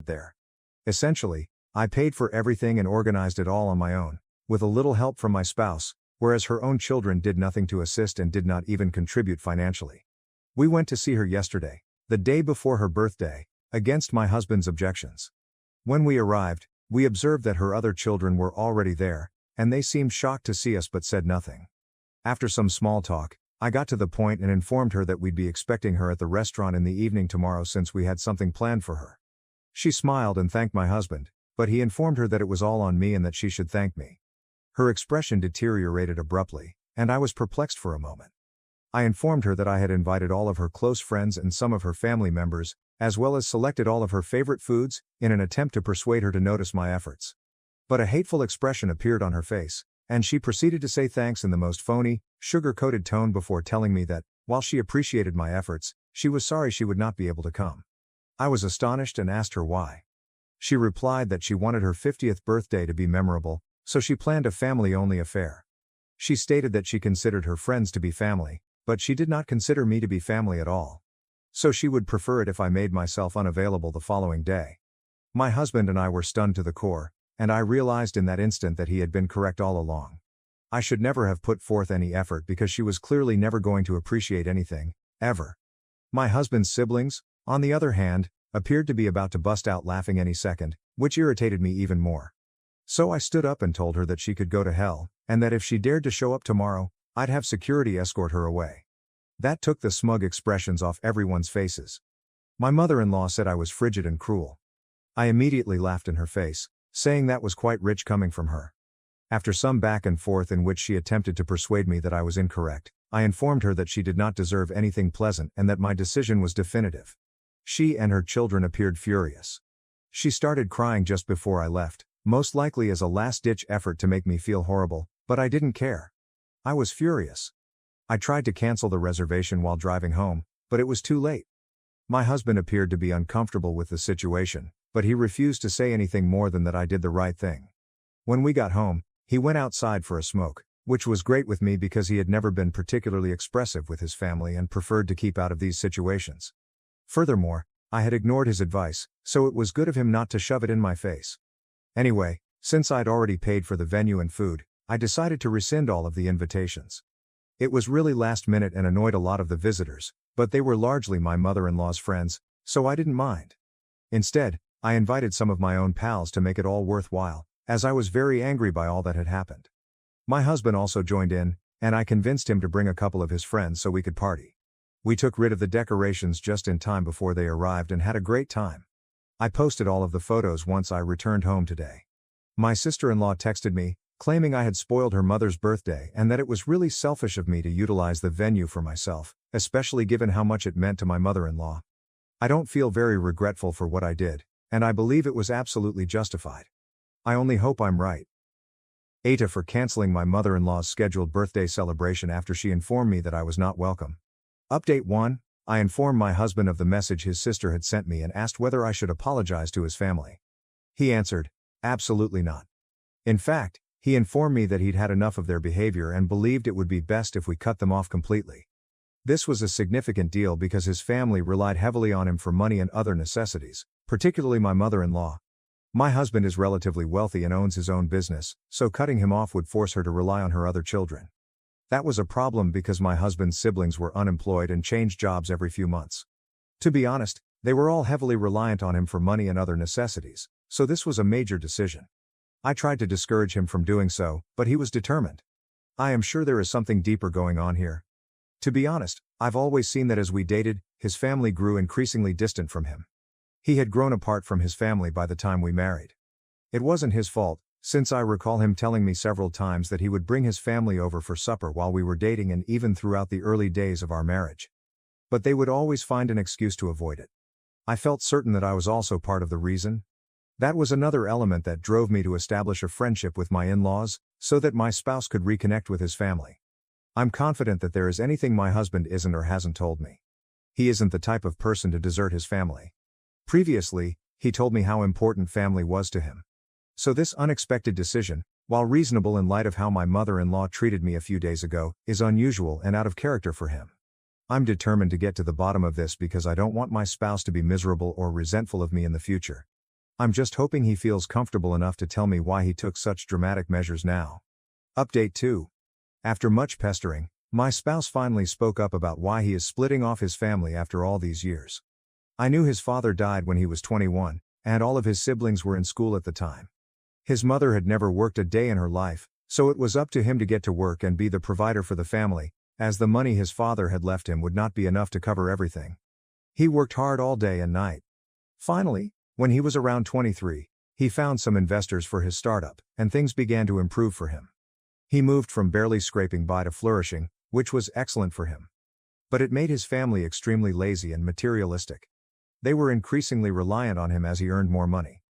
there. Essentially, I paid for everything and organized it all on my own, with a little help from my spouse, whereas her own children did nothing to assist and did not even contribute financially. We went to see her yesterday, the day before her birthday, against my husband's objections. When we arrived, we observed that her other children were already there, and they seemed shocked to see us but said nothing. After some small talk, I got to the point and informed her that we'd be expecting her at the restaurant in the evening tomorrow since we had something planned for her. She smiled and thanked my husband, but he informed her that it was all on me and that she should thank me. Her expression deteriorated abruptly, and I was perplexed for a moment. I informed her that I had invited all of her close friends and some of her family members, as well as selected all of her favorite foods, in an attempt to persuade her to notice my efforts. But a hateful expression appeared on her face, and she proceeded to say thanks in the most phony, sugar-coated tone before telling me that, while she appreciated my efforts, she was sorry she would not be able to come. I was astonished and asked her why. She replied that she wanted her 50th birthday to be memorable, so she planned a family-only affair. She stated that she considered her friends to be family, but she did not consider me to be family at all. So she would prefer it if I made myself unavailable the following day. My husband and I were stunned to the core, and I realized in that instant that he had been correct all along. I should never have put forth any effort because she was clearly never going to appreciate anything, ever. My husband's siblings, on the other hand, appeared to be about to bust out laughing any second, which irritated me even more. So I stood up and told her that she could go to hell, and that if she dared to show up tomorrow, I'd have security escort her away. That took the smug expressions off everyone's faces. My mother-in-law said I was frigid and cruel. I immediately laughed in her face, saying that was quite rich coming from her. After some back and forth in which she attempted to persuade me that I was incorrect, I informed her that she did not deserve anything pleasant and that my decision was definitive. She and her children appeared furious. She started crying just before I left, most likely as a last-ditch effort to make me feel horrible, but I didn't care. I was furious. I tried to cancel the reservation while driving home, but it was too late. My husband appeared to be uncomfortable with the situation, but he refused to say anything more than that I did the right thing. When we got home, he went outside for a smoke, which was great with me because he had never been particularly expressive with his family and preferred to keep out of these situations. Furthermore, I had ignored his advice, so it was good of him not to shove it in my face. Anyway, since I'd already paid for the venue and food, I decided to rescind all of the invitations. It was really last minute and annoyed a lot of the visitors, but they were largely my mother-in-law's friends, so I didn't mind. Instead, I invited some of my own pals to make it all worthwhile, as I was very angry by all that had happened. My husband also joined in, and I convinced him to bring a couple of his friends so we could party. We took rid of the decorations just in time before they arrived and had a great time. I posted all of the photos once I returned home today. My sister-in-law texted me, claiming I had spoiled her mother's birthday and that it was really selfish of me to utilize the venue for myself, especially given how much it meant to my mother-in-law. I don't feel very regretful for what I did, and I believe it was absolutely justified. I only hope I'm right. ATA for canceling my mother-in-law's scheduled birthday celebration after she informed me that I was not welcome. Update 1, I informed my husband of the message his sister had sent me and asked whether I should apologize to his family. He answered, absolutely not. In fact, he informed me that he'd had enough of their behavior and believed it would be best if we cut them off completely. This was a significant deal because his family relied heavily on him for money and other necessities, particularly my mother-in-law. My husband is relatively wealthy and owns his own business, so cutting him off would force her to rely on her other children. That was a problem because my husband's siblings were unemployed and changed jobs every few months. To be honest, they were all heavily reliant on him for money and other necessities, so this was a major decision. I tried to discourage him from doing so, but he was determined. I am sure there is something deeper going on here. To be honest, I've always seen that as we dated, his family grew increasingly distant from him. He had grown apart from his family by the time we married. It wasn't his fault, since I recall him telling me several times that he would bring his family over for supper while we were dating and even throughout the early days of our marriage. But they would always find an excuse to avoid it. I felt certain that I was also part of the reason. That was another element that drove me to establish a friendship with my in-laws, so that my spouse could reconnect with his family. I'm confident that there is anything my husband isn't or hasn't told me. He isn't the type of person to desert his family. Previously, he told me how important family was to him. So this unexpected decision, while reasonable in light of how my mother-in-law treated me a few days ago, is unusual and out of character for him. I'm determined to get to the bottom of this because I don't want my spouse to be miserable or resentful of me in the future. I'm just hoping he feels comfortable enough to tell me why he took such dramatic measures now. Update 2. After much pestering, my spouse finally spoke up about why he is splitting off his family after all these years. I knew his father died when he was 21, and all of his siblings were in school at the time. His mother had never worked a day in her life, so it was up to him to get to work and be the provider for the family, as the money his father had left him would not be enough to cover everything. He worked hard all day and night. Finally, when he was around 23, he found some investors for his startup, and things began to improve for him. He moved from barely scraping by to flourishing, which was excellent for him. But it made his family extremely lazy and materialistic. They were increasingly reliant on him as he earned more money.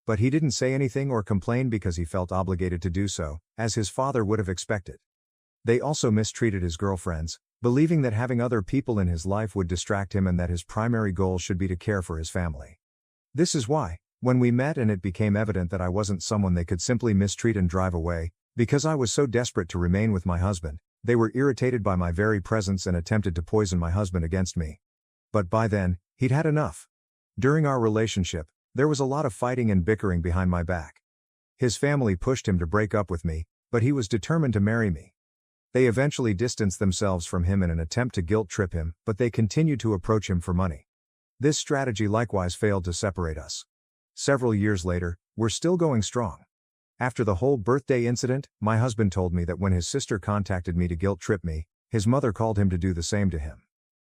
But he didn't say anything or complain because he felt obligated to do so, as his father would have expected. They also mistreated his girlfriends, believing that having other people in his life would distract him and that his primary goal should be to care for his family. This is why, when we met and it became evident that I wasn't someone they could simply mistreat and drive away, because I was so desperate to remain with my husband, they were irritated by my very presence and attempted to poison my husband against me. But by then, he'd had enough. During our relationship, there was a lot of fighting and bickering behind my back. His family pushed him to break up with me, but he was determined to marry me. They eventually distanced themselves from him in an attempt to guilt-trip him, but they continued to approach him for money. This strategy likewise failed to separate us. Several years later, we're still going strong. After the whole birthday incident, my husband told me that when his sister contacted me to guilt-trip me, his mother called him to do the same to him.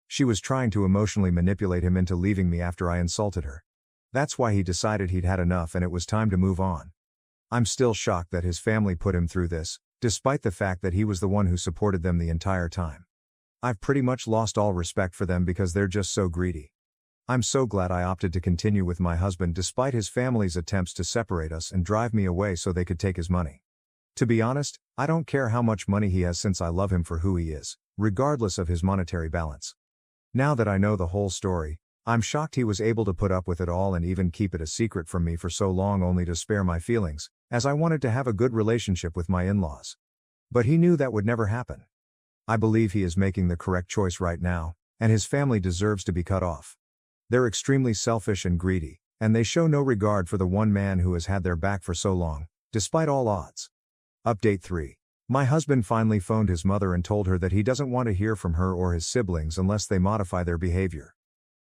She was trying to emotionally manipulate him into leaving me after I insulted her. That's why he decided he'd had enough and it was time to move on. I'm still shocked that his family put him through this, despite the fact that he was the one who supported them the entire time. I've pretty much lost all respect for them because they're just so greedy. I'm so glad I opted to continue with my husband despite his family's attempts to separate us and drive me away so they could take his money. To be honest, I don't care how much money he has since I love him for who he is, regardless of his monetary balance. Now that I know the whole story, I'm shocked he was able to put up with it all and even keep it a secret from me for so long only to spare my feelings, as I wanted to have a good relationship with my in-laws. But he knew that would never happen. I believe he is making the correct choice right now, and his family deserves to be cut off. They're extremely selfish and greedy, and they show no regard for the one man who has had their back for so long, despite all odds. Update 3. My husband finally phoned his mother and told her that he doesn't want to hear from her or his siblings unless they modify their behavior.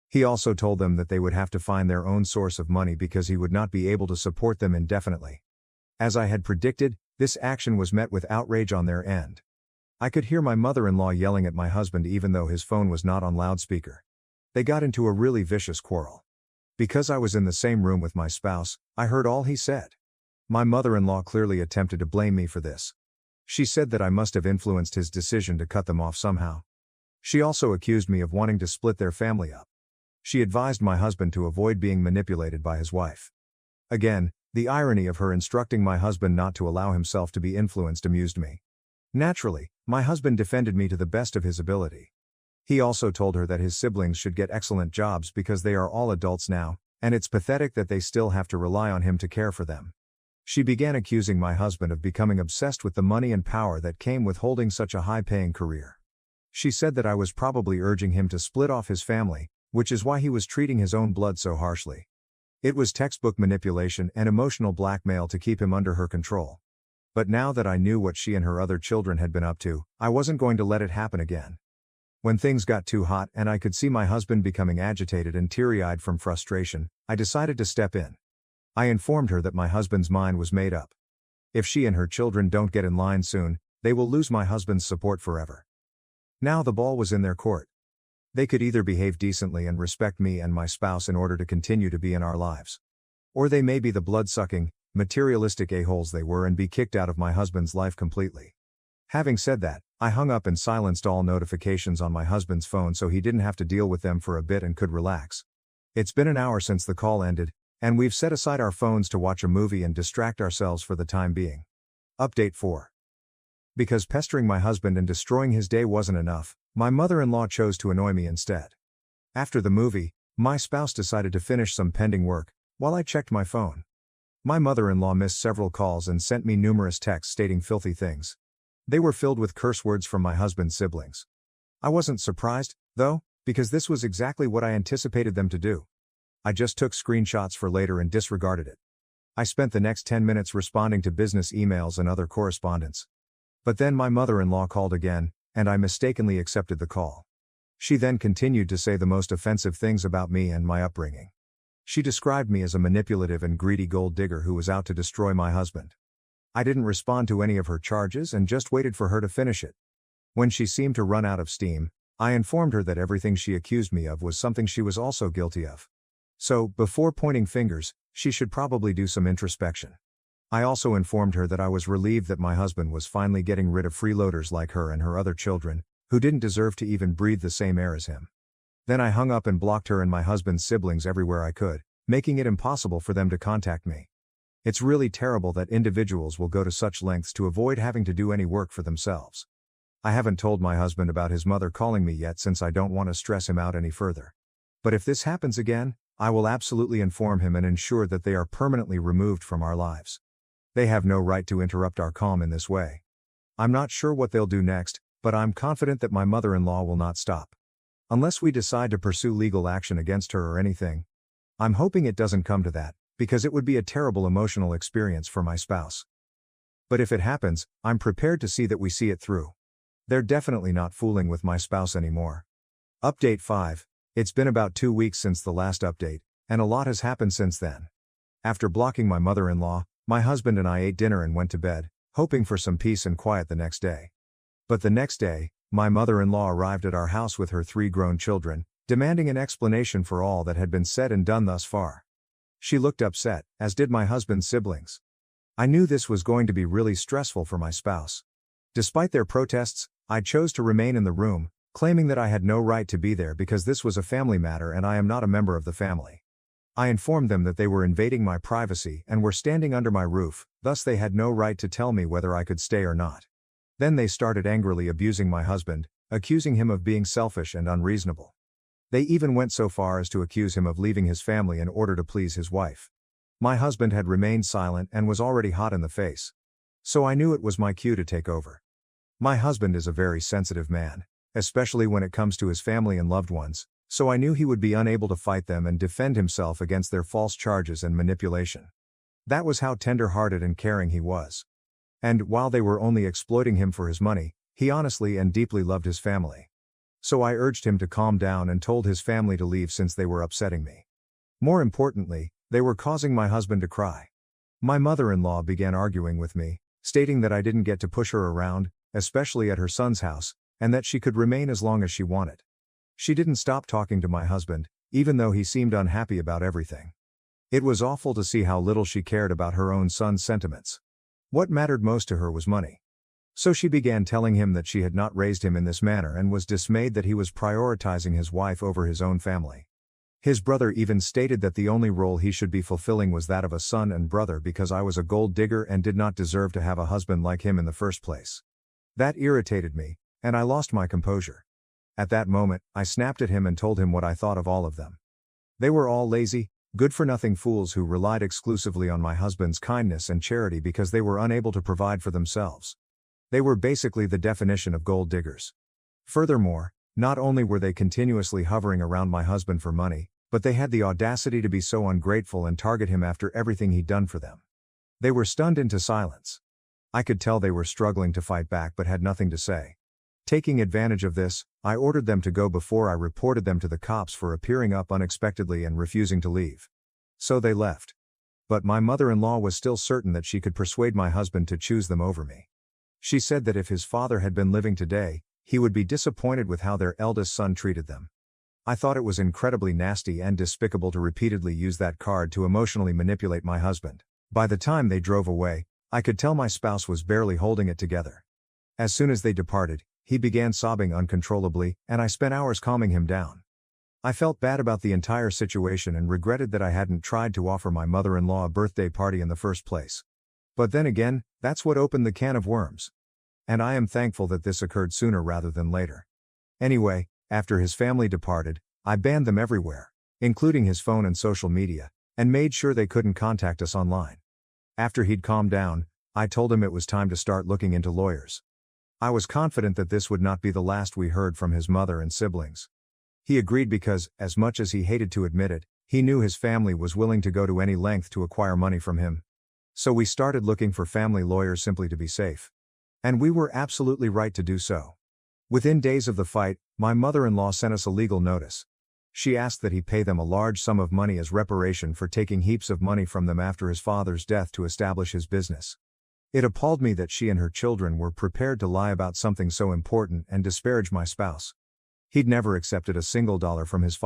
He also told them that they would have to find their own source of money because he would not be able to support them indefinitely. As I had predicted, this action was met with outrage on their end. I could hear my mother-in-law yelling at my husband even though his phone was not on loudspeaker. They got into a really vicious quarrel. Because I was in the same room with my spouse, I heard all he said. My mother-in-law clearly attempted to blame me for this. She said that I must have influenced his decision to cut them off somehow. She also accused me of wanting to split their family up. She advised my husband to avoid being manipulated by his wife. Again, the irony of her instructing my husband not to allow himself to be influenced amused me. Naturally, my husband defended me to the best of his ability. He also told her that his siblings should get excellent jobs because they are all adults now, and it's pathetic that they still have to rely on him to care for them. She began accusing my husband of becoming obsessed with the money and power that came with holding such a high-paying career. She said that I was probably urging him to split off his family, which is why he was treating his own blood so harshly. It was textbook manipulation and emotional blackmail to keep him under her control. But now that I knew what she and her other children had been up to, I wasn't going to let it happen again. When things got too hot and I could see my husband becoming agitated and teary-eyed from frustration, I decided to step in. I informed her that my husband's mind was made up. If she and her children don't get in line soon, they will lose my husband's support forever. Now the ball was in their court. They could either behave decently and respect me and my spouse in order to continue to be in our lives. Or they may be the blood-sucking, materialistic a-holes they were and be kicked out of my husband's life completely. Having said that, I hung up and silenced all notifications on my husband's phone so he didn't have to deal with them for a bit and could relax. It's been an hour since the call ended, and we've set aside our phones to watch a movie and distract ourselves for the time being. Update 4. Because pestering my husband and destroying his day wasn't enough, my mother-in-law chose to annoy me instead. After the movie, my spouse decided to finish some pending work, while I checked my phone. My mother-in-law missed several calls and sent me numerous texts stating filthy things. They were filled with curse words from my husband's siblings. I wasn't surprised, though, because this was exactly what I anticipated them to do. I just took screenshots for later and disregarded it. I spent the next 10 minutes responding to business emails and other correspondence. But then my mother-in-law called again, and I mistakenly accepted the call. She then continued to say the most offensive things about me and my upbringing. She described me as a manipulative and greedy gold digger who was out to destroy my husband. I didn't respond to any of her charges and just waited for her to finish it. When she seemed to run out of steam, I informed her that everything she accused me of was something she was also guilty of. So, before pointing fingers, she should probably do some introspection. I also informed her that I was relieved that my husband was finally getting rid of freeloaders like her and her other children, who didn't deserve to even breathe the same air as him. Then I hung up and blocked her and my husband's siblings everywhere I could, making it impossible for them to contact me. It's really terrible that individuals will go to such lengths to avoid having to do any work for themselves. I haven't told my husband about his mother calling me yet since I don't want to stress him out any further. But if this happens again, I will absolutely inform him and ensure that they are permanently removed from our lives. They have no right to interrupt our calm in this way. I'm not sure what they'll do next, but I'm confident that my mother-in-law will not stop. Unless we decide to pursue legal action against her or anything. I'm hoping it doesn't come to that, because it would be a terrible emotional experience for my spouse. But if it happens, I'm prepared to see that we see it through. They're definitely not fooling with my spouse anymore. Update 5. It's been about 2 weeks since the last update, and a lot has happened since then. After blocking my mother-in-law, my husband and I ate dinner and went to bed, hoping for some peace and quiet the next day. But the next day, my mother-in-law arrived at our house with her 3 grown children, demanding an explanation for all that had been said and done thus far. She looked upset, as did my husband's siblings. I knew this was going to be really stressful for my spouse. Despite their protests, I chose to remain in the room, claiming that I had no right to be there because this was a family matter and I am not a member of the family. I informed them that they were invading my privacy and were standing under my roof, thus they had no right to tell me whether I could stay or not. Then they started angrily abusing my husband, accusing him of being selfish and unreasonable. They even went so far as to accuse him of leaving his family in order to please his wife. My husband had remained silent and was already hot in the face. So I knew it was my cue to take over. My husband is a very sensitive man, especially when it comes to his family and loved ones, so I knew he would be unable to fight them and defend himself against their false charges and manipulation. That was how tender-hearted and caring he was. And, while they were only exploiting him for his money, he honestly and deeply loved his family. So I urged him to calm down and told his family to leave since they were upsetting me. More importantly, they were causing my husband to cry. My mother-in-law began arguing with me, stating that I didn't get to push her around, especially at her son's house, and that she could remain as long as she wanted. She didn't stop talking to my husband, even though he seemed unhappy about everything. It was awful to see how little she cared about her own son's sentiments. What mattered most to her was money. So she began telling him that she had not raised him in this manner and was dismayed that he was prioritizing his wife over his own family. His brother even stated that the only role he should be fulfilling was that of a son and brother because I was a gold digger and did not deserve to have a husband like him in the first place. That irritated me, and I lost my composure. At that moment, I snapped at him and told him what I thought of all of them. They were all lazy, good-for-nothing fools who relied exclusively on my husband's kindness and charity because they were unable to provide for themselves. They were basically the definition of gold diggers. Furthermore, not only were they continuously hovering around my husband for money, but they had the audacity to be so ungrateful and target him after everything he'd done for them. They were stunned into silence. I could tell they were struggling to fight back but had nothing to say. Taking advantage of this, I ordered them to go before I reported them to the cops for appearing up unexpectedly and refusing to leave. So they left. But my mother-in-law was still certain that she could persuade my husband to choose them over me. She said that if his father had been living today, he would be disappointed with how their eldest son treated them. I thought it was incredibly nasty and despicable to repeatedly use that card to emotionally manipulate my husband. By the time they drove away, I could tell my spouse was barely holding it together. As soon as they departed, he began sobbing uncontrollably, and I spent hours calming him down. I felt bad about the entire situation and regretted that I hadn't tried to offer my mother-in-law a birthday party in the first place. But then again, that's what opened the can of worms. And I am thankful that this occurred sooner rather than later. Anyway, after his family departed, I banned them everywhere, including his phone and social media, and made sure they couldn't contact us online. After he'd calmed down, I told him it was time to start looking into lawyers. I was confident that this would not be the last we heard from his mother and siblings. He agreed because, as much as he hated to admit it, He knew his family was willing to go to any length to acquire money from him. So we started looking for family lawyers simply to be safe. And we were absolutely right to do so. Within days of the fight, my mother-in-law sent us a legal notice. She asked that he pay them a large sum of money as reparation for taking heaps of money from them after his father's death to establish his business. It appalled me that she and her children were prepared to lie about something so important and disparage my spouse. He'd never accepted a single dollar from his father.